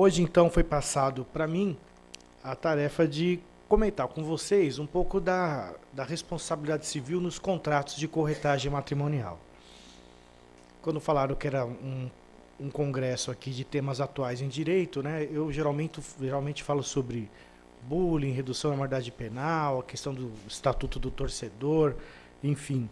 Hoje, então, foi passado para mim a tarefa de comentar com vocês um pouco da responsabilidade civil nos contratos de corretagem matrimonial. Quando falaram que era um congresso aqui de temas atuais em direito, né, eu geralmente falo sobre bullying, redução da maioridade penal, a questão do estatuto do torcedor, enfim,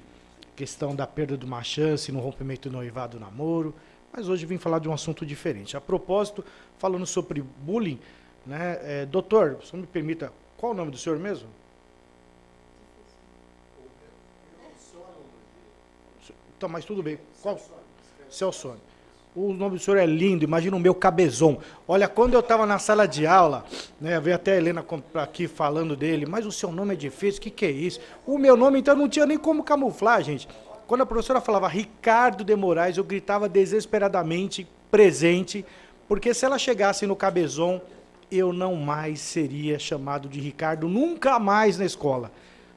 questão da perda de uma chance no rompimento do noivado, namoro. Mas hoje vim falar de um assunto diferente. A propósito, falando sobre bullying, né, doutor, se me permita, qual o nome do senhor mesmo? Então, mas tudo bem. Qual? Celso. O nome do senhor é lindo, imagina o meu cabezão. Olha, quando eu estava na sala de aula, né, veio até a Helena aqui falando dele, mas o seu nome é difícil, o que é isso? O meu nome, então, não tinha nem como camuflar, gente. Quando a professora falava Ricardo de Moraes, eu gritava desesperadamente, presente, porque se ela chegasse no cabezão, eu não mais seria chamado de Ricardo, nunca mais na escola.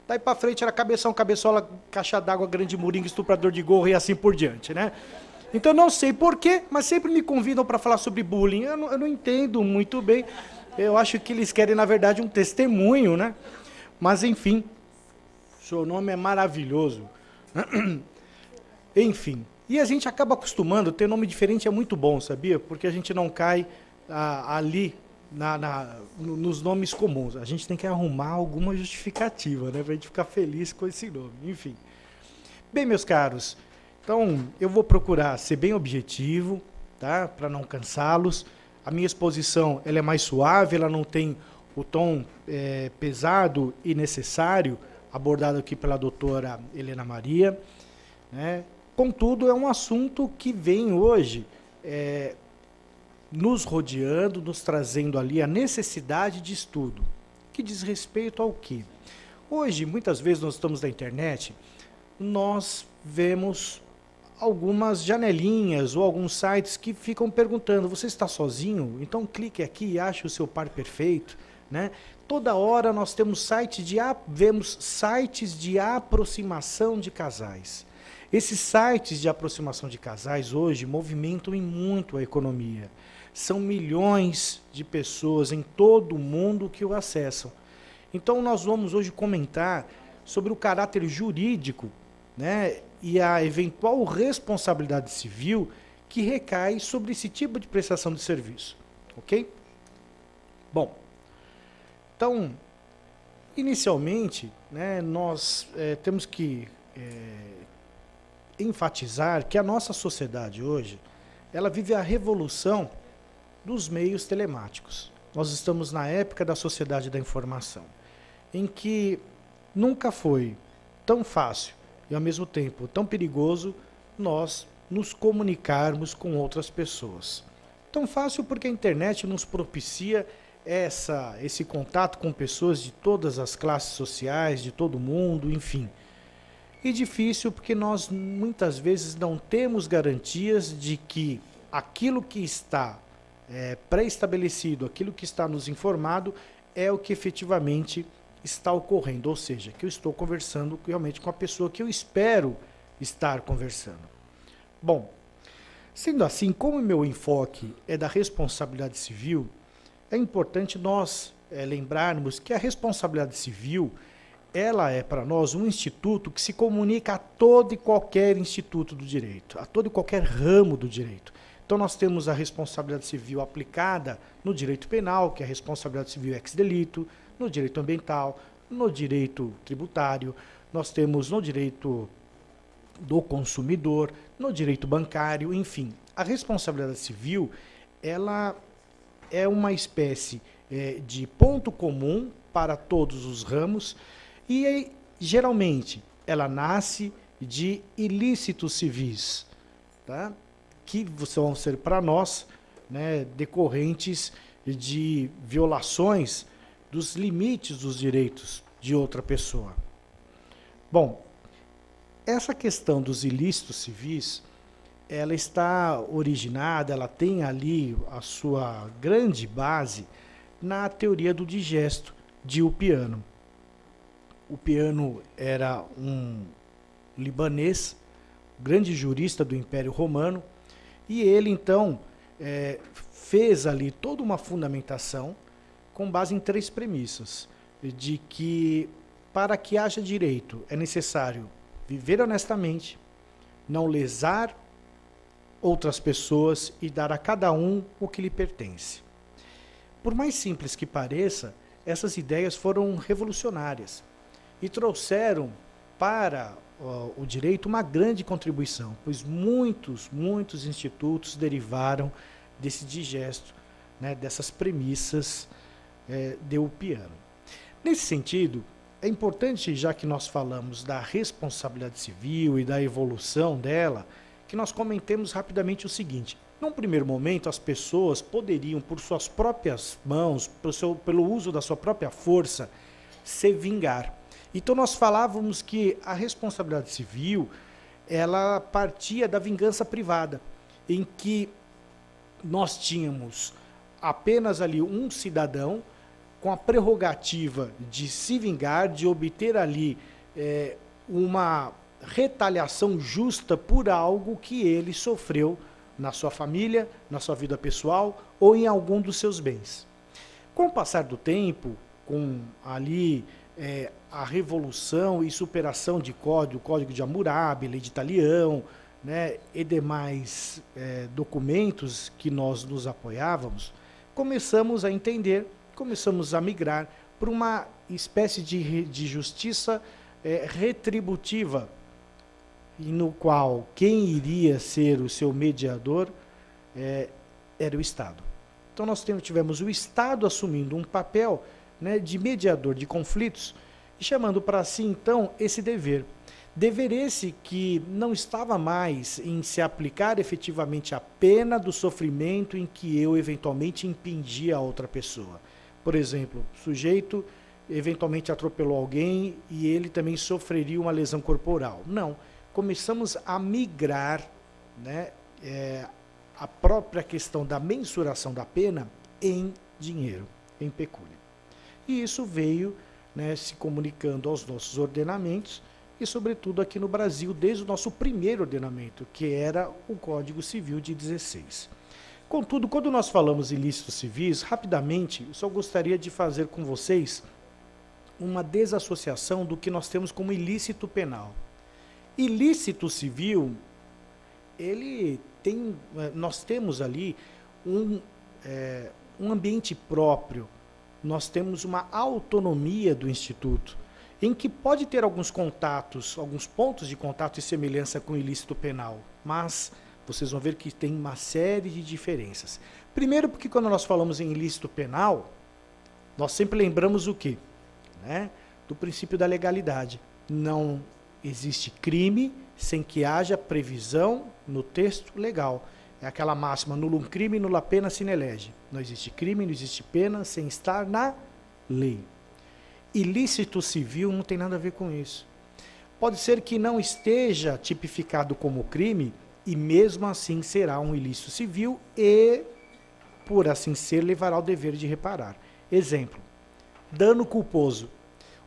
Daí pra frente era cabeção, cabeçola, caixa d'água, grande moringa, estuprador de gorro e assim por diante, né? Então não sei porquê, mas sempre me convidam para falar sobre bullying. Eu não entendo muito bem. Eu acho que eles querem, na verdade, um testemunho, né? Mas enfim, seu nome é maravilhoso. Enfim. E a gente acaba acostumando, ter nome diferente é muito bom, sabia? Porque a gente não cai ali nos nomes comuns. A gente tem que arrumar alguma justificativa, né? Pra gente ficar feliz com esse nome. Enfim. Bem, meus caros, então eu vou procurar ser bem objetivo, tá? Para não cansá-los. A minha exposição ela é mais suave, ela não tem o tom pesado e necessário abordado aqui pela doutora Helena Maria, né? Contudo, é um assunto que vem hoje nos rodeando, nos trazendo ali a necessidade de estudo, que diz respeito ao quê? Hoje, muitas vezes, nós estamos na internet, nós vemos algumas janelinhas ou alguns sites que ficam perguntando, você está sozinho? Então clique aqui e ache o seu par perfeito, né? Toda hora nós temos vemos sites de aproximação de casais. Esses sites de aproximação de casais hoje movimentam em muito a economia. São milhões de pessoas em todo o mundo que o acessam. Então nós vamos hoje comentar sobre o caráter jurídico, né, e a eventual responsabilidade civil que recai sobre esse tipo de prestação de serviço. Ok? Bom, então, inicialmente, né, nós temos que enfatizar que a nossa sociedade hoje, ela vive a revolução dos meios telemáticos. Nós estamos na época da sociedade da informação, em que nunca foi tão fácil e, ao mesmo tempo, tão perigoso nós nos comunicarmos com outras pessoas. Tão fácil porque a internet nos propicia esse contato com pessoas de todas as classes sociais, de todo mundo, enfim. E difícil porque nós muitas vezes não temos garantias de que aquilo que está pré-estabelecido, aquilo que está nos informado, é o que efetivamente está ocorrendo, ou seja, que eu estou conversando realmente com a pessoa que eu espero estar conversando. Bom, sendo assim, como o meu enfoque é da responsabilidade civil, é importante nós lembrarmos que a responsabilidade civil, ela é para nós um instituto que se comunica a todo e qualquer instituto do direito, a todo e qualquer ramo do direito. Então nós temos a responsabilidade civil aplicada no direito penal, que é a responsabilidade civil ex delito, no direito ambiental, no direito tributário, nós temos no direito do consumidor, no direito bancário, enfim. A responsabilidade civil, ela é uma espécie de ponto comum para todos os ramos e, geralmente, ela nasce de ilícitos civis, tá? Que vão ser para nós, né, decorrentes de violações dos limites dos direitos de outra pessoa. Bom, essa questão dos ilícitos civis, ela está originada, ela tem ali a sua grande base na teoria do digesto de Ulpiano. Ulpiano era um libanês, grande jurista do Império Romano, e ele então fez ali toda uma fundamentação com base em 3 premissas, de que para que haja direito é necessário viver honestamente, não lesar outras pessoas e dar a cada um o que lhe pertence. Por mais simples que pareça, essas ideias foram revolucionárias e trouxeram para o direito uma grande contribuição, pois muitos institutos derivaram desse digesto, né, dessas premissas deupiano. Nesse sentido, é importante, já que nós falamos da responsabilidade civil e da evolução dela, que nós comentemos rapidamente o seguinte. Num primeiro momento, as pessoas poderiam, por suas próprias mãos, pelo uso da sua própria força, se vingar. Então nós falávamos que a responsabilidade civil, ela partia da vingança privada, em que nós tínhamos apenas ali um cidadão com a prerrogativa de se vingar, de obter ali uma retaliação justa por algo que ele sofreu na sua família, na sua vida pessoal ou em algum dos seus bens. Com o passar do tempo, com ali a revolução e superação de código, o Código de Hammurabi, Lei de Talião, né, e demais documentos que nós nos apoiávamos, começamos a entender, começamos a migrar para uma espécie de justiça retributiva, e no qual quem iria ser o seu mediador era o Estado. Então nós tivemos o Estado assumindo um papel, né, de mediador de conflitos e chamando para si então esse dever. Dever esse que não estava mais em se aplicar efetivamente a pena do sofrimento em que eu eventualmente impingia a outra pessoa. Por exemplo, o sujeito eventualmente atropelou alguém e ele também sofreria uma lesão corporal. Não. Começamos a migrar, né, a própria questão da mensuração da pena em dinheiro, em pecúnia. E isso veio, né, se comunicando aos nossos ordenamentos e, sobretudo, aqui no Brasil, desde o nosso primeiro ordenamento, que era o Código Civil de 16. Contudo, quando nós falamos em ilícitos civis, rapidamente, eu só gostaria de fazer com vocês uma desassociação do que nós temos como ilícito penal. Ilícito civil, nós temos ali um ambiente próprio, nós temos uma autonomia do Instituto, em que pode ter alguns contatos, alguns pontos de contato e semelhança com o ilícito penal, mas vocês vão ver que tem uma série de diferenças. Primeiro porque quando nós falamos em ilícito penal, nós sempre lembramos o quê? Né? Do princípio da legalidade. Não existe crime sem que haja previsão no texto legal. É aquela máxima, nullum crime, nulla pena sine lege. Não existe crime, não existe pena sem estar na lei. Ilícito civil não tem nada a ver com isso. Pode ser que não esteja tipificado como crime e mesmo assim será um ilícito civil e, por assim ser, levará ao dever de reparar. Exemplo, dano culposo.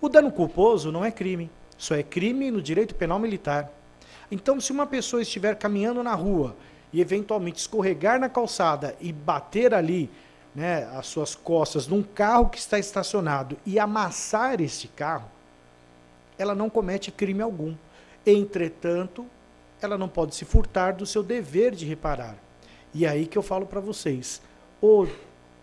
O dano culposo não é crime. Só é crime no direito penal militar. Então, se uma pessoa estiver caminhando na rua e eventualmente escorregar na calçada e bater ali, né, as suas costas num carro que está estacionado e amassar este carro, ela não comete crime algum. Entretanto, ela não pode se furtar do seu dever de reparar. E é aí que eu falo para vocês, o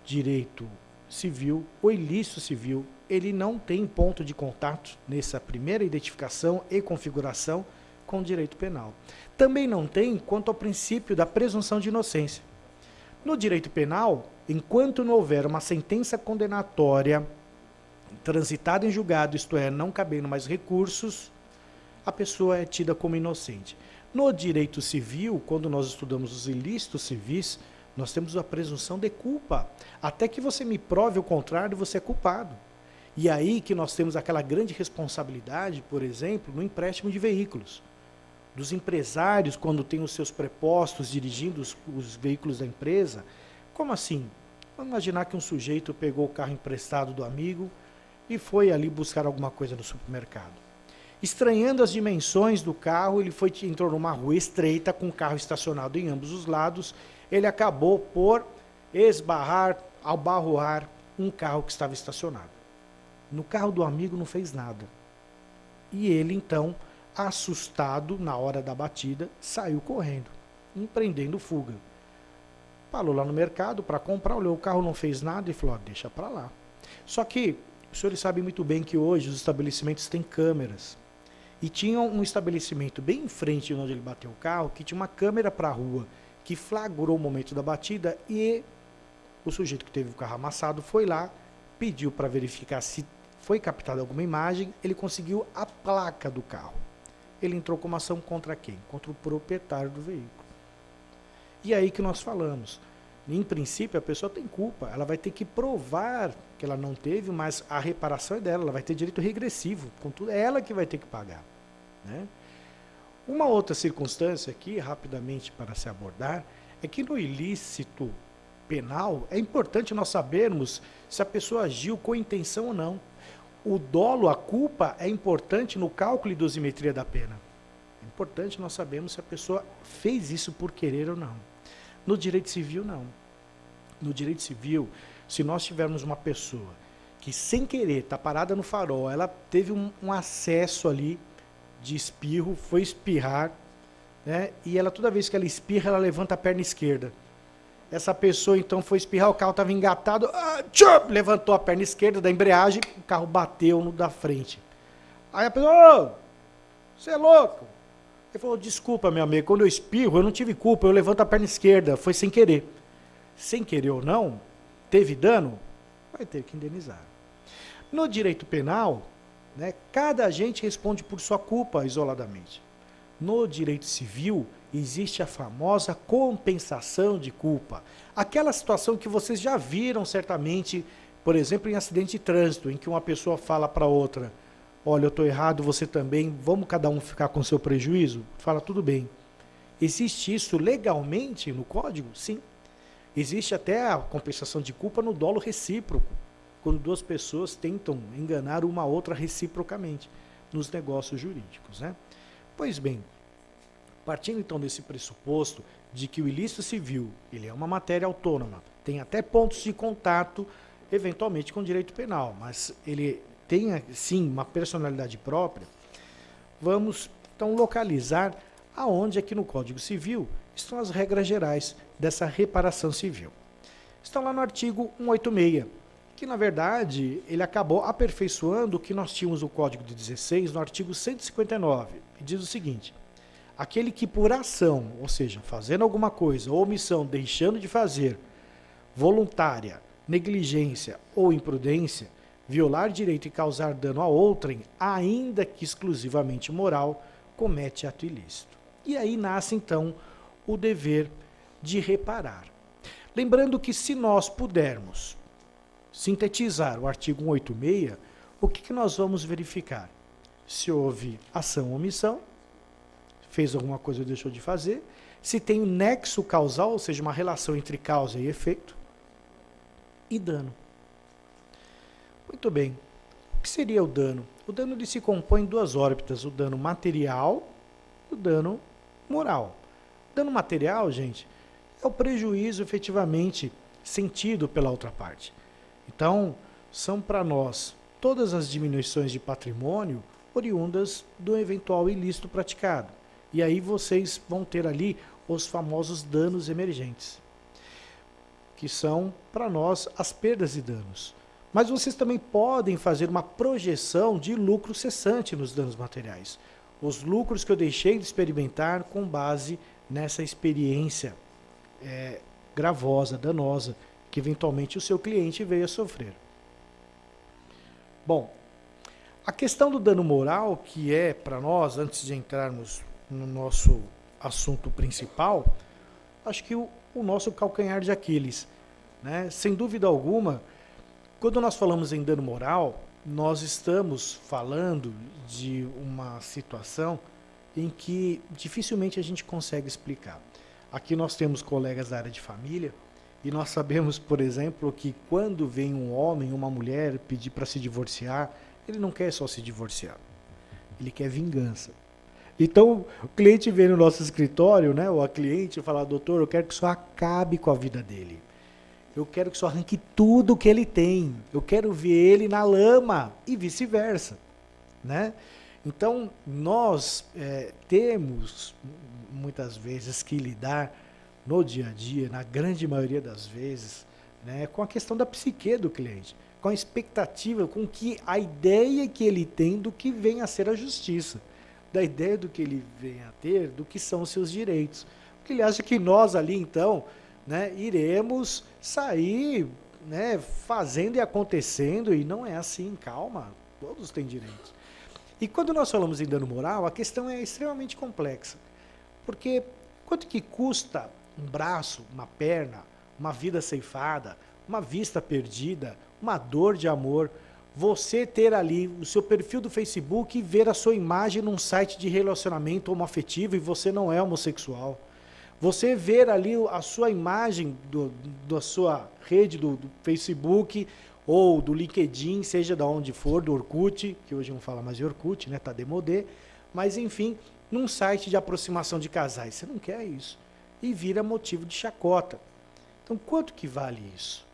direito civil, o ilícito civil, ele não tem ponto de contato nessa primeira identificação e configuração com o direito penal. Também não tem quanto ao princípio da presunção de inocência. No direito penal, enquanto não houver uma sentença condenatória transitada em julgado, isto é, não cabendo mais recursos, a pessoa é tida como inocente. No direito civil, quando nós estudamos os ilícitos civis, nós temos a presunção de culpa. Até que você me prove o contrário, você é culpado. E aí que nós temos aquela grande responsabilidade, por exemplo, no empréstimo de veículos. Dos empresários, quando têm os seus prepostos dirigindo os veículos da empresa. Como assim? Vamos imaginar que um sujeito pegou o carro emprestado do amigo e foi ali buscar alguma coisa no supermercado. Estranhando as dimensões do carro, ele entrou numa rua estreita com o carro estacionado em ambos os lados. Ele acabou por esbarrar, abarroar um carro que estava estacionado. No carro do amigo não fez nada. E ele, então, assustado na hora da batida, saiu correndo, empreendendo fuga. Parou lá no mercado para comprar, olhou o carro, não fez nada e falou, deixa para lá. Só que os senhores sabem muito bem que hoje os estabelecimentos têm câmeras. E tinha um estabelecimento bem em frente de onde ele bateu o carro, que tinha uma câmera para a rua, que flagrou o momento da batida e o sujeito que teve o carro amassado foi lá, pediu para verificar se foi captada alguma imagem, ele conseguiu a placa do carro. Ele entrou com uma ação contra quem? Contra o proprietário do veículo. E aí que nós falamos, em princípio a pessoa tem culpa, ela vai ter que provar que ela não teve, mas a reparação é dela, ela vai ter direito regressivo, contudo é ela que vai ter que pagar, né? Uma outra circunstância aqui, rapidamente para se abordar, é que no ilícito penal é importante nós sabermos se a pessoa agiu com intenção ou não. O dolo, a culpa, é importante no cálculo e dosimetria da pena. É importante nós sabermos se a pessoa fez isso por querer ou não. No direito civil, não. No direito civil, se nós tivermos uma pessoa que, sem querer, está parada no farol, ela teve um acesso ali de espirro, foi espirrar, né? E ela, toda vez que ela espirra, ela levanta a perna esquerda. Essa pessoa, então, foi espirrar, o carro estava engatado, levantou a perna esquerda da embreagem, o carro bateu no da frente. Aí a pessoa, você é louco? Ele falou, desculpa, meu amigo, quando eu espirro, eu não tive culpa, eu levanto a perna esquerda, foi sem querer. Sem querer ou não, teve dano, vai ter que indenizar. No direito penal, né, cada agente responde por sua culpa isoladamente. No direito civil, existe a famosa compensação de culpa. Aquela situação que vocês já viram certamente, por exemplo, em acidente de trânsito, em que uma pessoa fala para outra, olha, eu estou errado, você também, vamos cada um ficar com seu prejuízo? Fala, tudo bem. Existe isso legalmente no Código? Sim. Existe até a compensação de culpa no dolo recíproco, quando duas pessoas tentam enganar uma outra reciprocamente nos negócios jurídicos, né? Pois bem, partindo então desse pressuposto de que o ilícito civil ele é uma matéria autônoma, tem até pontos de contato, eventualmente, com o direito penal, mas ele tem, sim, uma personalidade própria, vamos então localizar aonde aqui no Código Civil estão as regras gerais dessa reparação civil. Estão lá no artigo 186, que na verdade ele acabou aperfeiçoando o que nós tínhamos no Código de 16, no artigo 159, e diz o seguinte: aquele que por ação, ou seja, fazendo alguma coisa, ou omissão, deixando de fazer, voluntária, negligência ou imprudência, violar direito e causar dano a outrem, ainda que exclusivamente moral, comete ato ilícito. E aí nasce então o dever de reparar. Lembrando que se nós pudermos sintetizar o artigo 186, o que nós vamos verificar? Se houve ação ou omissão, fez alguma coisa ou deixou de fazer, se tem um nexo causal, ou seja, uma relação entre causa e efeito, e dano. Muito bem. O que seria o dano? O dano ele se compõe em duas órbitas, o dano material e o dano moral. O dano material, gente, é o prejuízo efetivamente sentido pela outra parte. Então, são para nós todas as diminuições de patrimônio oriundas do eventual ilícito praticado. E aí vocês vão ter ali os famosos danos emergentes, que são para nós as perdas e danos. Mas vocês também podem fazer uma projeção de lucro cessante nos danos materiais. Os lucros que eu deixei de experimentar com base nessa experiência gravosa, danosa, que eventualmente o seu cliente veio a sofrer. Bom, a questão do dano moral, que é para nós, antes de entrarmos no nosso assunto principal, acho que o nosso calcanhar de Aquiles, né? Sem dúvida alguma, quando nós falamos em dano moral, nós estamos falando de uma situação em que dificilmente a gente consegue explicar. Aqui nós temos colegas da área de família e nós sabemos, por exemplo, que quando vem um homem, uma mulher pedir para se divorciar, ele não quer só se divorciar, ele quer vingança. Então, o cliente vem no nosso escritório, né, ou a cliente fala, doutor, eu quero que isso acabe com a vida dele. eu quero que o senhor arranque tudo que ele tem. Eu quero ver ele na lama e vice-versa, né? Então, nós temos muitas vezes que lidar no dia a dia, na grande maioria das vezes, né, com a questão da psique do cliente, com a expectativa, com que a ideia que ele tem do que vem a ser a justiça, da ideia do que ele vem a ter, do que são os seus direitos. Porque ele acha que nós ali, então, né, iremos sair, né, fazendo e acontecendo, e não é assim, calma, todos têm direitos. E quando nós falamos em dano moral, a questão é extremamente complexa, porque quanto que custa um braço, uma perna, uma vida ceifada, uma vista perdida, uma dor de amor, você ter ali o seu perfil do Facebook e ver a sua imagem num site de relacionamento homoafetivo e você não é homossexual. Você ver ali a sua imagem da sua rede do Facebook ou do LinkedIn, seja de onde for, do Orkut, que hoje não fala mais de Orkut, né, tá demodê, mas enfim, num site de aproximação de casais. Você não quer isso. E vira motivo de chacota. Então, quanto que vale isso?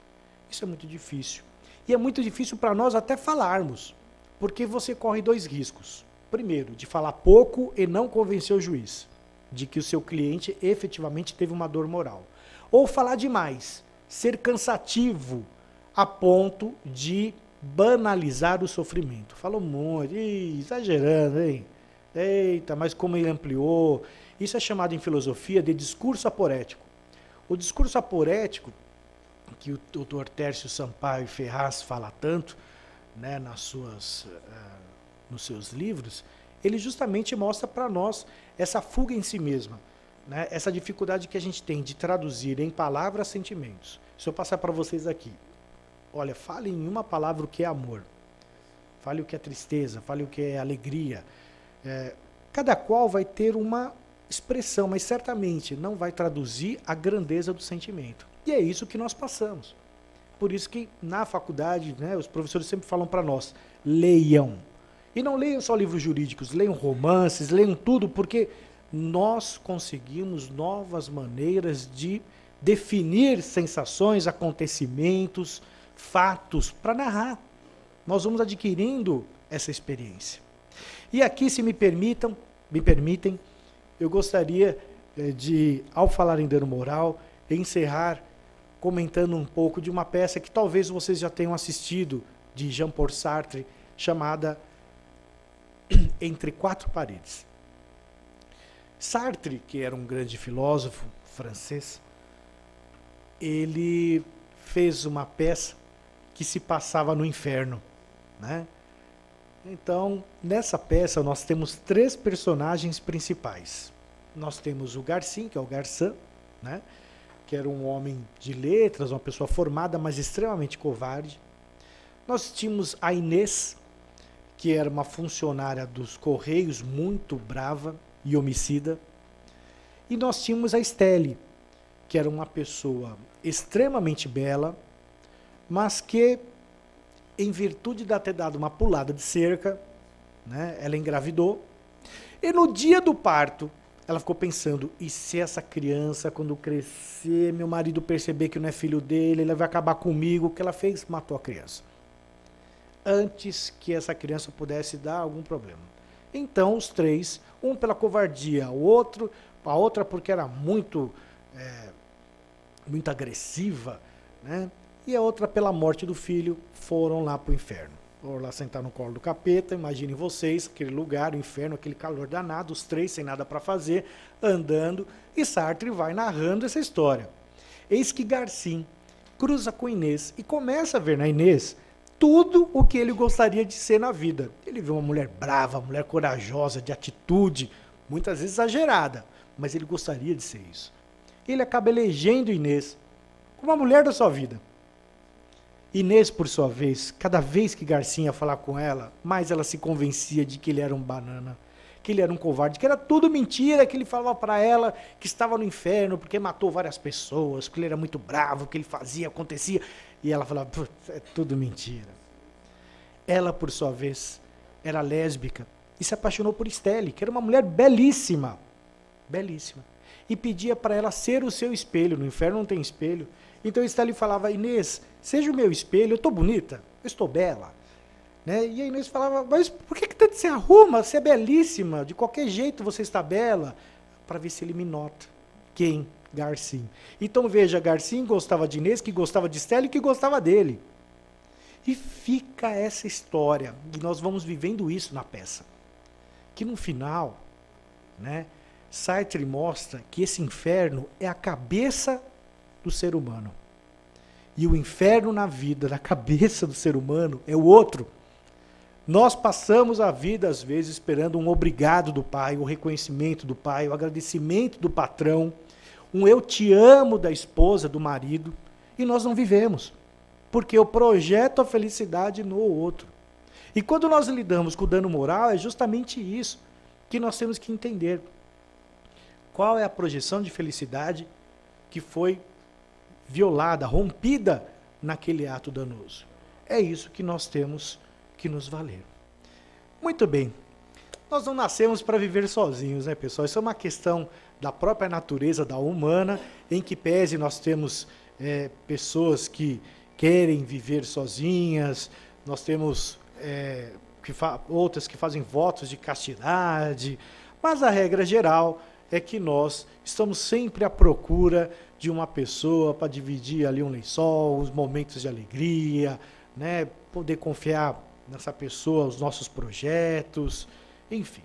Isso é muito difícil. E é muito difícil para nós até falarmos, porque você corre dois riscos. Primeiro, de falar pouco e não convencer o juiz de que o seu cliente efetivamente teve uma dor moral. Ou falar demais, ser cansativo a ponto de banalizar o sofrimento. Falou muito, exagerando, hein? Eita, mas como ele ampliou. Isso é chamado em filosofia de discurso aporético. O discurso aporético, que o Dr. Tércio Sampaio Ferraz fala tanto, né, nos seus livros, ele justamente mostra para nós essa fuga em si mesma, né, essa dificuldade que a gente tem de traduzir em palavras sentimentos. Se eu passar para vocês aqui, olha, fale em uma palavra o que é amor, fale o que é tristeza, fale o que é alegria. Cada qual vai ter uma expressão, mas certamente não vai traduzir a grandeza do sentimento. E é isso que nós passamos. Por isso que na faculdade, né, os professores sempre falam para nós, leiam. E não leiam só livros jurídicos, leiam romances, leiam tudo, porque nós conseguimos novas maneiras de definir sensações, acontecimentos, fatos, para narrar. Nós vamos adquirindo essa experiência. E aqui, se me permitem, eu gostaria de, ao falar em dano moral, encerrar comentando um pouco de uma peça que talvez vocês já tenham assistido, de Jean-Paul Sartre, chamada Entre Quatro Paredes. Sartre, que era um grande filósofo francês, ele fez uma peça que se passava no inferno, né? Então, nessa peça nós temos três personagens principais. Nós temos o Garcin, que é o Garçom, né? Que era um homem de letras, uma pessoa formada, mas extremamente covarde. Nós tínhamos a Inês, que era uma funcionária dos Correios, muito brava e homicida. E nós tínhamos a Estelle, que era uma pessoa extremamente bela, mas que, em virtude de ter dado uma pulada de cerca, né, ela engravidou. E no dia do parto, ela ficou pensando, e se essa criança, quando crescer, meu marido perceber que não é filho dele, ele vai acabar comigo? O que ela fez? Matou a criança. Antes que essa criança pudesse dar algum problema. Então, os três, um pela covardia, a outra porque era muito agressiva, né? E a outra pela morte do filho, foram lá para o inferno. Foram lá sentar no colo do capeta, imaginem vocês, aquele lugar, o inferno, aquele calor danado, os três sem nada para fazer, andando, e Sartre vai narrando essa história. Eis que Garcin cruza com Inês e começa a ver na Inês tudo o que ele gostaria de ser na vida. Ele vê uma mulher brava, uma mulher corajosa, de atitude, muitas vezes exagerada, mas ele gostaria de ser isso. Ele acaba elegendo Inês como a mulher da sua vida. Inês, por sua vez, cada vez que Garcin ia falar com ela, mais ela se convencia de que ele era um banana, que ele era um covarde, que era tudo mentira, que ele falava para ela que estava no inferno porque matou várias pessoas, que ele era muito bravo, que ele fazia, acontecia. E ela falava, é tudo mentira. Ela, por sua vez, era lésbica e se apaixonou por Estelle, que era uma mulher belíssima. Belíssima. e pedia para ela ser o seu espelho. No inferno não tem espelho. Então está ali e falava, Inês, seja o meu espelho, eu estou bonita, eu estou bela. Né? E a Inês falava, mas por que tanto se arruma? Você é belíssima, de qualquer jeito você está bela. Para ver se ele me nota. Quem? Garcim. Então veja, Garcim gostava de Inês, que gostava de Estela e que gostava dele. E fica essa história, e nós vamos vivendo isso na peça. Que no final, né, Sartre mostra que esse inferno é a cabeça do ser humano. E o inferno na vida, na cabeça do ser humano, é o outro. Nós passamos a vida, às vezes, esperando um obrigado do pai, o reconhecimento do pai, o agradecimento do patrão, um eu te amo da esposa, do marido, e nós não vivemos. Porque eu projeto a felicidade no outro. E quando nós lidamos com o dano moral, é justamente isso que nós temos que entender. Qual é a projeção de felicidade que foi violada, rompida naquele ato danoso? É isso que nós temos que nos valer. Muito bem. Nós não nascemos para viver sozinhos, né, pessoal? Isso é uma questão da própria natureza da humana, em que pese nós temos pessoas que querem viver sozinhas, nós temos outras que fazem votos de castidade, mas a regra geral é que nós estamos sempre à procura de uma pessoa para dividir ali um lençol, os momentos de alegria, né, poder confiar nessa pessoa os nossos projetos, enfim.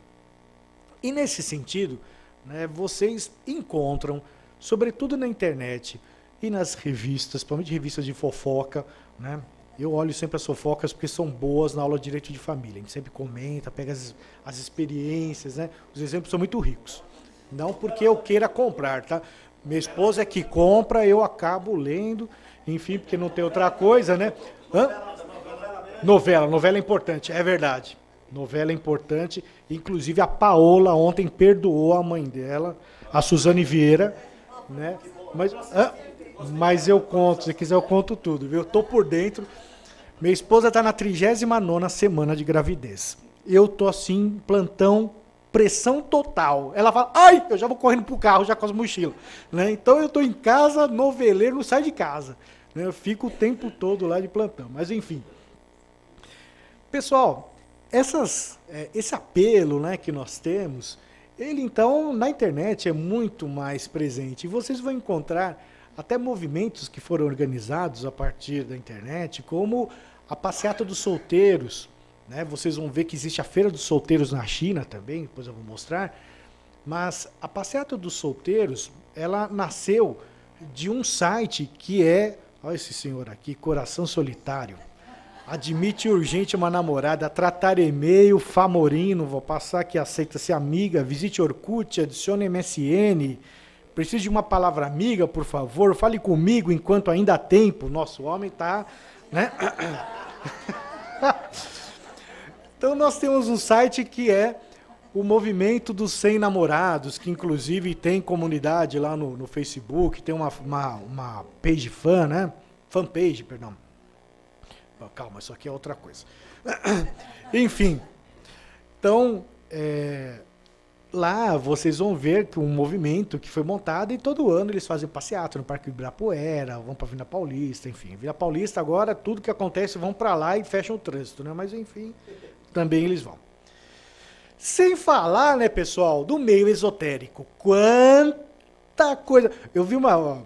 E nesse sentido, né, vocês encontram, sobretudo na internet e nas revistas, principalmente revistas de fofoca, né? Eu olho sempre as fofocas porque são boas na aula de direito de família. A gente sempre comenta, pega as experiências, né? Os exemplos são muito ricos. Não porque eu queira comprar, tá? Minha esposa é que compra, eu acabo lendo, enfim, porque não tem outra coisa, né? Novela é importante, é verdade. Novela é importante. Inclusive a Paola ontem perdoou a mãe dela, a Suzane Vieira, né? Mas eu conto, se quiser eu conto tudo, viu? Eu tô por dentro. Minha esposa está na 39ª semana de gravidez. Eu tô assim, plantão, pressão total. Ela fala, ai, eu já vou correndo pro carro, já com as mochilas. Né? Então eu tô em casa, noveleiro, não sai de casa. Né? Eu fico o tempo todo lá de plantão. Mas enfim. Pessoal, esse apelo, né, que nós temos, ele então na internet é muito mais presente. E vocês vão encontrar até movimentos que foram organizados a partir da internet, como a Passeata dos Solteiros. Né? Vocês vão ver que existe a Feira dos Solteiros na China também, depois eu vou mostrar. Mas a Passeata dos Solteiros, ela nasceu de um site que olha esse senhor aqui, Coração Solitário. Admite urgente uma namorada, tratar e-mail, Famorino, vou passar aqui, aceita-se amiga, visite Orkut, adicione MSN, preciso de uma palavra amiga, por favor, fale comigo enquanto ainda há tempo. Nosso homem tá, né? Então nós temos um site que é o Movimento dos 100 Namorados, que inclusive tem comunidade lá no Facebook, tem uma page fan, né? Fanpage, perdão. Calma, isso aqui é outra coisa. Enfim, então, lá vocês vão ver que um movimento que foi montado e todo ano eles fazem passeata no Parque Ibirapuera, vão para a Vila Paulista, enfim. Vila Paulista agora, tudo que acontece, vão para lá e fecham o trânsito, né? Mas enfim, também eles vão. Sem falar, né, pessoal, do meio esotérico. Quanta coisa... Eu vi uma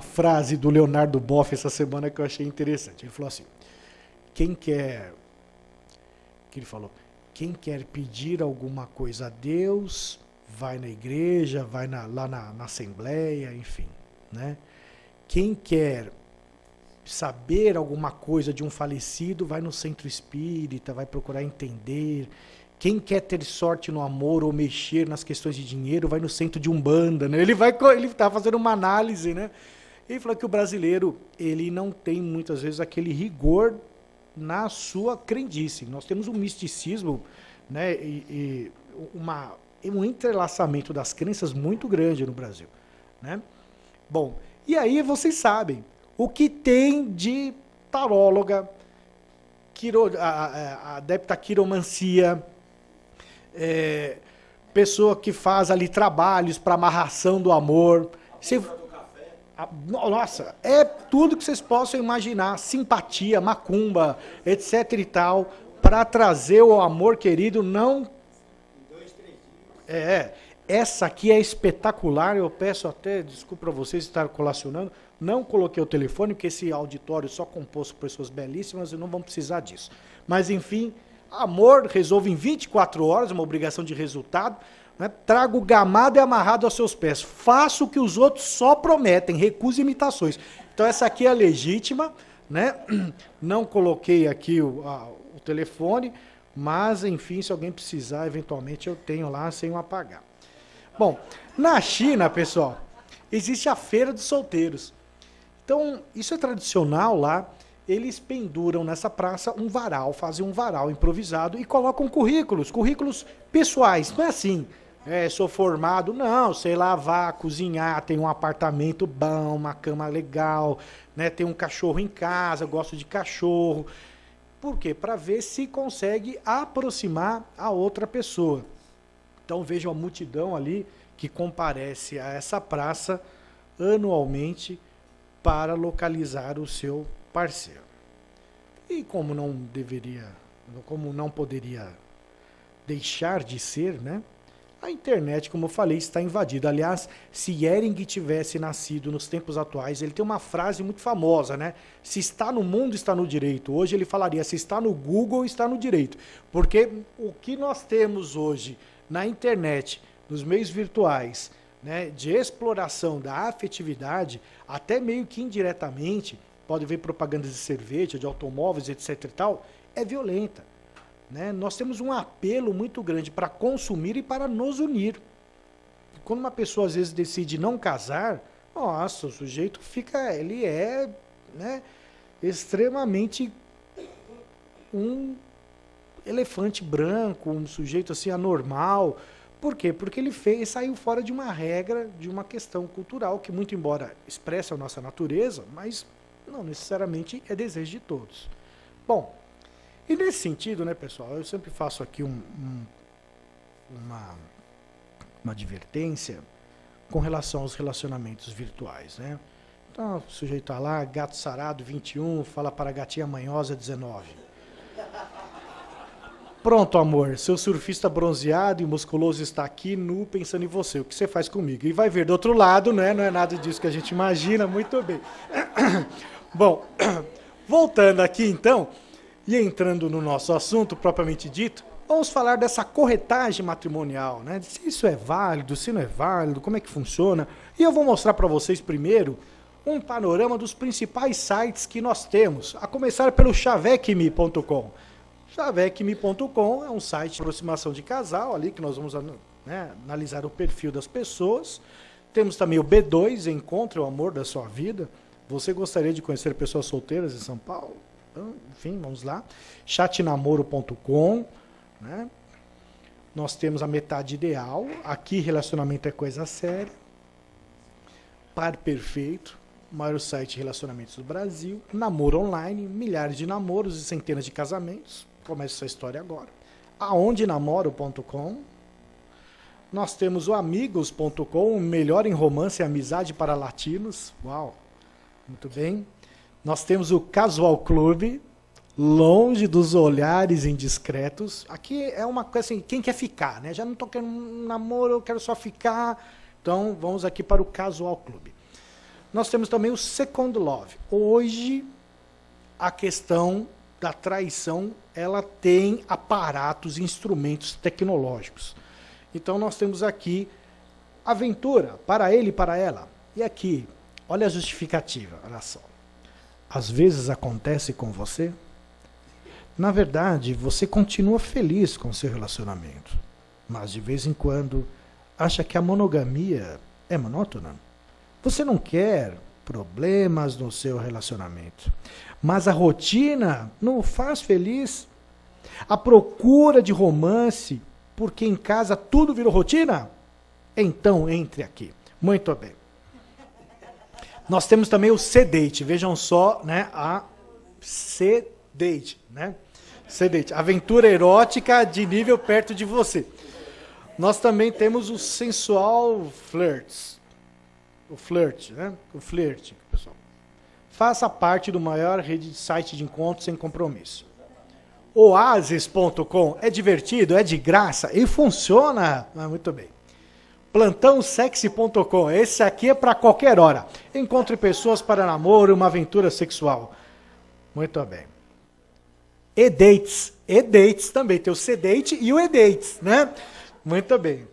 frase do Leonardo Boff essa semana que eu achei interessante. Ele falou assim, ele falou, quem quer pedir alguma coisa a Deus, vai na igreja, vai lá na assembleia, enfim. Né? Quem quer saber alguma coisa de um falecido, vai no centro espírita, vai procurar entender. Quem quer ter sorte no amor ou mexer nas questões de dinheiro, vai no centro de Umbanda. Né? Ele tá fazendo uma análise, né? Ele falou que o brasileiro, ele não tem muitas vezes aquele rigor na sua crendice. Nós temos um misticismo, né, e um entrelaçamento das crenças muito grande no Brasil. Né? Bom, e aí vocês sabem, o que tem de taróloga, adepta à quiromancia, pessoa que faz ali trabalhos para amarração do amor. Nossa, é tudo que vocês possam imaginar, simpatia, macumba, etc e tal, para trazer o amor querido, não... Essa aqui é espetacular, eu peço até, desculpa para vocês estar colacionando, não coloquei o telefone, porque esse auditório é só composto por pessoas belíssimas e não vão precisar disso. Mas, enfim, amor resolve em 24 horas, uma obrigação de resultado, né? Trago gamado e amarrado aos seus pés. Faço o que os outros só prometem, recuso imitações. Então, essa aqui é legítima, né? Não coloquei aqui o telefone, mas, enfim, se alguém precisar, eventualmente eu tenho lá sem o apagar. Bom, na China, pessoal, existe a Feira dos Solteiros. Então, isso é tradicional lá. Eles penduram nessa praça um varal, fazem um varal improvisado e colocam currículos pessoais. Não é assim, sou formado, não, sei lavar, cozinhar, tenho um apartamento bom, uma cama legal, né, tenho um cachorro em casa, gosto de cachorro. Por quê? Para ver se consegue aproximar a outra pessoa. Então vejam a multidão ali que comparece a essa praça anualmente para localizar o seu parceiro. E como não poderia deixar de ser, né? A internet, como eu falei, está invadida. Aliás, se Ehring tivesse nascido nos tempos atuais, ele tem uma frase muito famosa, né? Se está no mundo, está no direito. Hoje ele falaria, se está no Google, está no direito. Porque o que nós temos hoje na internet, nos meios virtuais, né, de exploração da afetividade, até meio que indiretamente, pode ver propagandas de cerveja, de automóveis, etc e tal, é violenta. Né? Nós temos um apelo muito grande para consumir e para nos unir. Quando uma pessoa às vezes decide não casar, nossa, o sujeito ele é, né, extremamente um elefante branco, um sujeito assim anormal. Por quê? Porque ele saiu fora de uma regra, de uma questão cultural, que muito embora expresse a nossa natureza, mas não necessariamente é desejo de todos. Bom, e nesse sentido, né, pessoal, eu sempre faço aqui uma advertência com relação aos relacionamentos virtuais, né? Então, o sujeito está lá, gato sarado 21, fala para a gatinha manhosa 19. Pronto, amor, seu surfista bronzeado e musculoso está aqui, nu, pensando em você. O que você faz comigo? E vai ver do outro lado, né? Não é nada disso que a gente imagina, muito bem. Bom, voltando aqui então, e entrando no nosso assunto propriamente dito, vamos falar dessa corretagem matrimonial, né? Se isso é válido, se não é válido, como é que funciona. E eu vou mostrar para vocês primeiro um panorama dos principais sites que nós temos, a começar pelo chavecme.com. Chavecme.com é um site de aproximação de casal, ali que nós vamos, né, analisar o perfil das pessoas. Temos também o B2, Encontre o Amor da Sua Vida. Você gostaria de conhecer pessoas solteiras em São Paulo? Então, enfim, vamos lá. Chatnamoro.com, né? Nós temos a Metade Ideal. Aqui, relacionamento é coisa séria. Par Perfeito, o maior site de relacionamentos do Brasil. Namoro Online, milhares de namoros e centenas de casamentos. Começa essa história agora. Aondenamoro.com. Nós temos o Amigos.com, o melhor em romance e amizade para latinos. Uau, muito bem. Nós temos o Casual Club, longe dos olhares indiscretos. Aqui é uma coisa assim, quem quer ficar, né? Já não estou querendo um namoro, eu quero só ficar. Então, vamos aqui para o Casual Club. Nós temos também o Second Love. Hoje, a questão da traição, ela tem aparatos, instrumentos tecnológicos. Então, nós temos aqui aventura para ele e para ela. E aqui, olha a justificativa, olha só. Às vezes acontece com você. Na verdade, você continua feliz com o seu relacionamento. Mas, de vez em quando, acha que a monogamia é monótona. Você não quer problemas no seu relacionamento. Mas a rotina não o faz feliz. A procura de romance, porque em casa tudo virou rotina? Então, entre aqui. Muito bem. Nós temos também o C-Date. Vejam só, né, a C-Date, né? C-Date, aventura erótica de nível perto de você. Nós também temos o Sensual Flirts. O flirt, né? O flerte, pessoal. Faça parte do maior rede de site de encontros sem compromisso. Oasis.com é divertido, é de graça e funciona. Muito bem. Plantãosexy.com, esse aqui é para qualquer hora. Encontre pessoas para namoro, uma aventura sexual. Muito bem. E-Dates. E-Dates também, tem o C-Date e o E-Dates, né? Muito bem.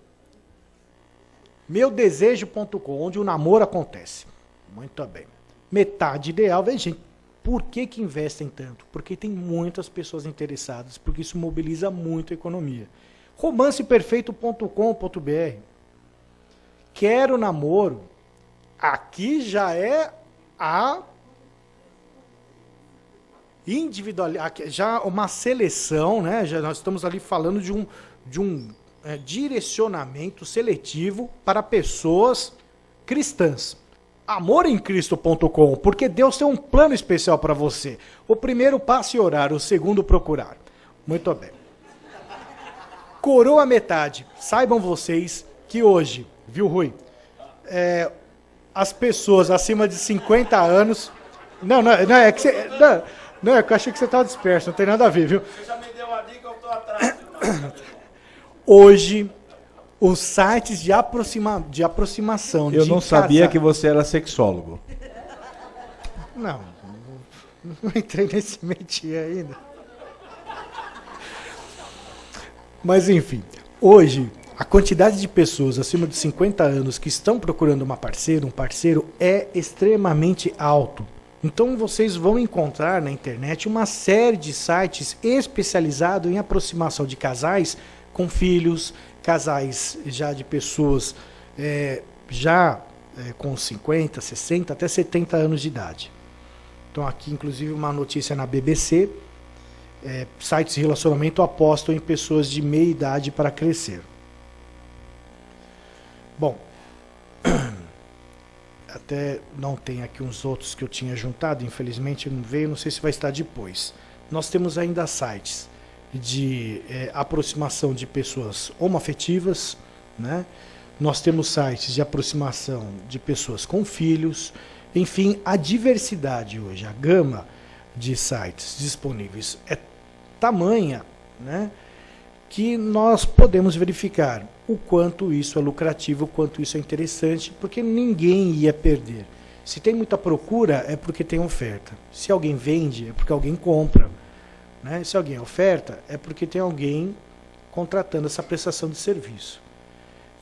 Meudesejo.com, onde o namoro acontece. Muito bem. Metade ideal, veja, gente, por que investem tanto? Porque tem muitas pessoas interessadas, porque isso mobiliza muito a economia. Romanceperfeito.com.br. Quero namoro. Aqui já é a individualidade, já uma seleção, né? Já nós estamos ali falando de um direcionamento seletivo para pessoas cristãs. Amoremcristo.com, porque Deus tem um plano especial para você. O primeiro, passe e orar, o segundo, procurar. Muito bem. Coroa metade. Saibam vocês que hoje, viu, Rui? As pessoas acima de 50 anos... Não, é que você... Não, é que eu achei que você estava disperso, não tem nada a ver, viu? Você já me deu uma dica, eu estou atrás. Hoje, os sites de aproximação... Eu não sabia que você era sexólogo. Não entrei nesse métier ainda. Mas, enfim, hoje, a quantidade de pessoas acima de 50 anos que estão procurando um parceiro, é extremamente alto. Então, vocês vão encontrar na internet uma série de sites especializados em aproximação de casais com filhos, casais já de pessoas com 50, 60, até 70 anos de idade. Então, aqui, inclusive, uma notícia na BBC, sites de relacionamento apostam em pessoas de meia idade para crescer. Bom, até não tem aqui uns outros que eu tinha juntado, infelizmente não veio, não sei se vai estar depois. Nós temos ainda sites de aproximação de pessoas homoafetivas, né? Nós temos sites de aproximação de pessoas com filhos, enfim, a diversidade hoje, a gama de sites disponíveis é tamanha, né, que nós podemos verificar o quanto isso é lucrativo, o quanto isso é interessante, porque ninguém ia perder. Se tem muita procura, é porque tem oferta. Se alguém vende, é porque alguém compra. Né? Se alguém oferta, é porque tem alguém contratando essa prestação de serviço.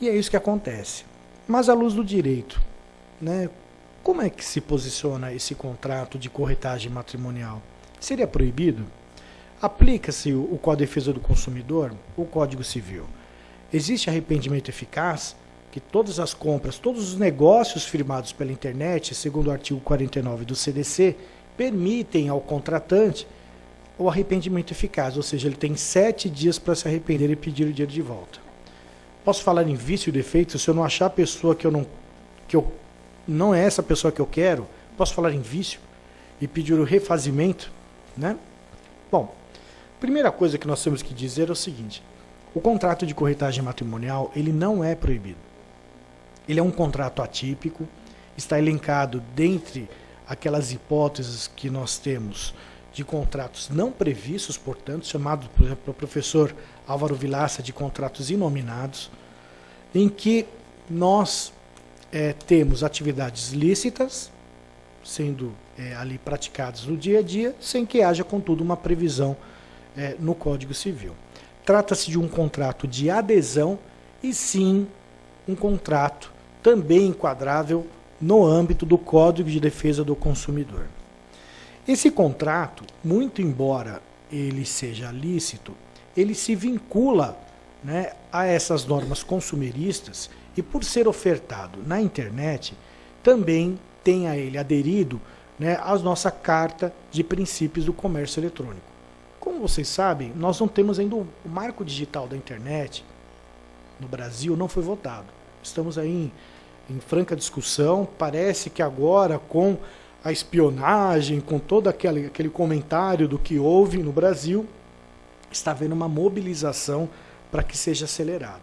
E é isso que acontece. Mas à luz do direito, né, como é que se posiciona esse contrato de corretagem matrimonial? Seria proibido? Aplica-se o Código de Defesa do Consumidor, o Código Civil. Existe arrependimento eficaz? Que todas as compras, todos os negócios firmados pela internet, segundo o artigo 49 do CDC, permitem ao contratante o arrependimento eficaz, ou seja, ele tem 7 dias para se arrepender e pedir o dinheiro de volta. Posso falar em vício e defeito? Se eu não achar a pessoa que não é essa pessoa que eu quero, posso falar em vício e pedir o refazimento, né? Bom, primeira coisa que nós temos que dizer é o seguinte: o contrato de corretagem matrimonial, ele não é proibido. Ele é um contrato atípico, está elencado dentre aquelas hipóteses que nós temos de contratos não previstos, portanto, chamado, por exemplo, pelo professor Álvaro Vilaça, de contratos inominados, em que nós temos atividades lícitas, sendo ali praticadas no dia a dia, sem que haja, contudo, uma previsão no Código Civil. Trata-se de um contrato de adesão e, sim, um contrato também enquadrável no âmbito do Código de Defesa do Consumidor. Esse contrato, muito embora ele seja lícito, ele se vincula, né, a essas normas consumeristas e, por ser ofertado na internet, também tem a ele aderido, né, a nossa Carta de Princípios do Comércio Eletrônico. Como vocês sabem, nós não temos ainda o marco digital da internet no Brasil, não foi votado. Estamos aí em franca discussão. Parece que agora, com a espionagem, com todo aquele comentário do que houve no Brasil, está havendo uma mobilização para que seja acelerado.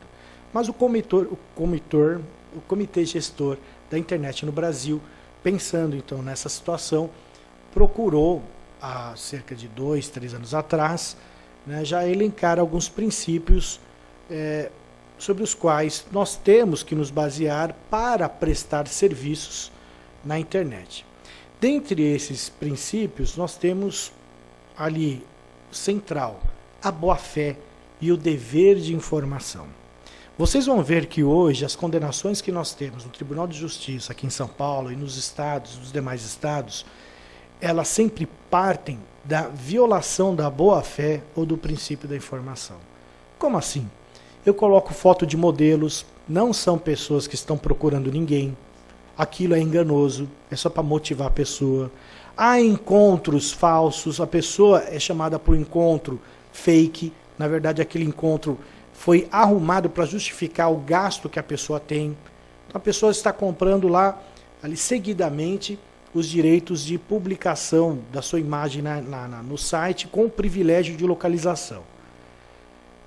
Mas o comitê gestor da internet no Brasil, pensando então nessa situação, procurou, há cerca de 2, 3 anos atrás, né, já elencar alguns princípios sobre os quais nós temos que nos basear para prestar serviços na internet. Dentre esses princípios, nós temos ali, central, a boa-fé e o dever de informação. Vocês vão ver que hoje as condenações que nós temos no Tribunal de Justiça aqui em São Paulo e nos estados, nos demais estados, elas sempre partem da violação da boa-fé ou do princípio da informação. Como assim? Eu coloco foto de modelos, não são pessoas que estão procurando ninguém, aquilo é enganoso, é só para motivar a pessoa. Há encontros falsos, a pessoa é chamada por encontro fake, na verdade aquele encontro foi arrumado para justificar o gasto que a pessoa tem. Então a pessoa está comprando lá, ali seguidamente, os direitos de publicação da sua imagem no site com o privilégio de localização.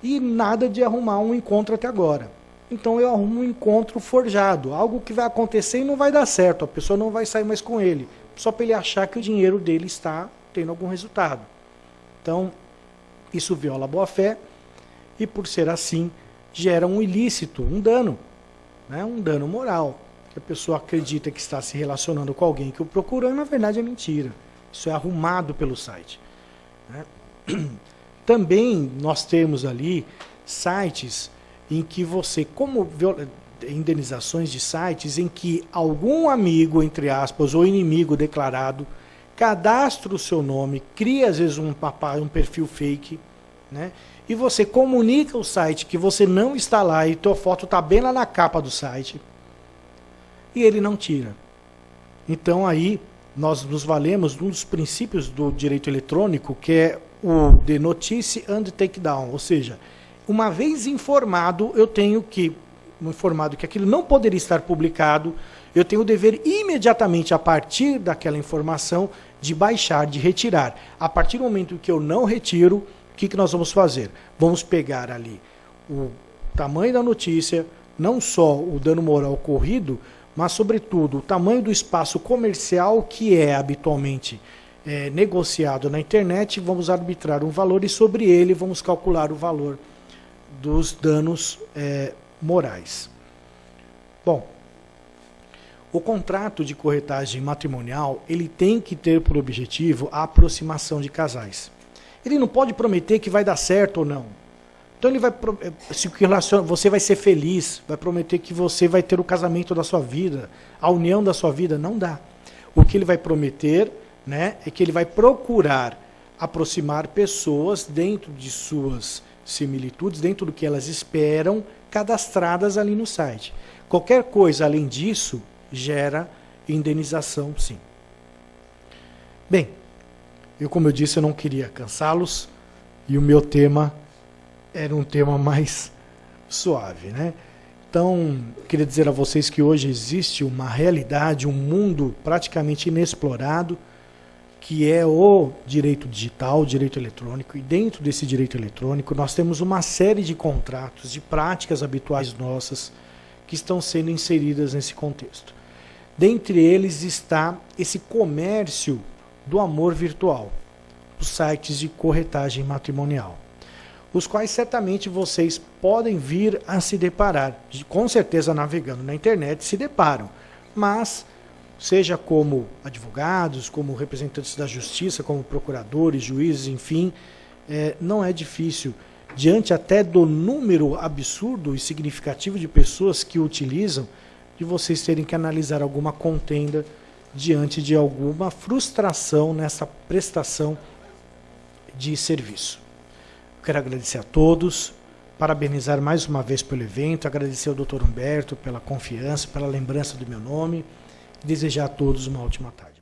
E nada de arrumar um encontro até agora. Então eu arrumo um encontro forjado, algo que vai acontecer e não vai dar certo, a pessoa não vai sair mais com ele, só para ele achar que o dinheiro dele está tendo algum resultado. Então, isso viola a boa-fé e, por ser assim, gera um ilícito, um dano, né? Um dano moral. Que a pessoa acredita que está se relacionando com alguém que o procurou, e na verdade é mentira. Isso é arrumado pelo site, né? Também nós temos ali sites em que você, como indenizações de sites em que algum amigo, entre aspas, ou inimigo declarado, cadastra o seu nome, cria às vezes um perfil fake, né? E você comunica ao site que você não está lá e tua foto está bem lá na capa do site, e ele não tira. Então aí nós nos valemos de um dos princípios do direito eletrônico, que é o de notice and takedown, ou seja, uma vez informado, eu tenho que, informado que aquilo não poderia estar publicado, eu tenho o dever imediatamente, a partir daquela informação, de baixar, de retirar. A partir do momento que eu não retiro, o que nós vamos fazer? Vamos pegar ali o tamanho da notícia, não só o dano moral ocorrido, mas, sobretudo, o tamanho do espaço comercial que é habitualmente negociado na internet, vamos arbitrar um valor e sobre ele vamos calcular o valor dos danos morais. Bom, o contrato de corretagem matrimonial, ele tem que ter por objetivo a aproximação de casais. Ele não pode prometer que vai dar certo ou não. Então ele vai, se você vai ser feliz, vai prometer que você vai ter o casamento da sua vida, a união da sua vida, não dá. O que ele vai prometer, né, é que ele vai procurar aproximar pessoas dentro de suas similitudes, dentro do que elas esperam, cadastradas ali no site. Qualquer coisa além disso gera indenização, sim. Bem, como eu disse, eu não queria cansá-los e o meu tema era um tema mais suave, né? Então, queria dizer a vocês que hoje existe uma realidade, um mundo praticamente inexplorado, que é o direito digital, o direito eletrônico, e dentro desse direito eletrônico nós temos uma série de contratos, de práticas habituais nossas, que estão sendo inseridas nesse contexto. Dentre eles está esse comércio do amor virtual, os sites de corretagem matrimonial, os quais certamente vocês podem vir a se deparar, com certeza navegando na internet se deparam, mas seja como advogados, como representantes da justiça, como procuradores, juízes, enfim, não é difícil, diante até do número absurdo e significativo de pessoas que o utilizam, de vocês terem que analisar alguma contenda diante de alguma frustração nessa prestação de serviço. Eu quero agradecer a todos, parabenizar mais uma vez pelo evento, agradecer ao Dr. Humberto pela confiança, pela lembrança do meu nome, e desejar a todos uma ótima tarde.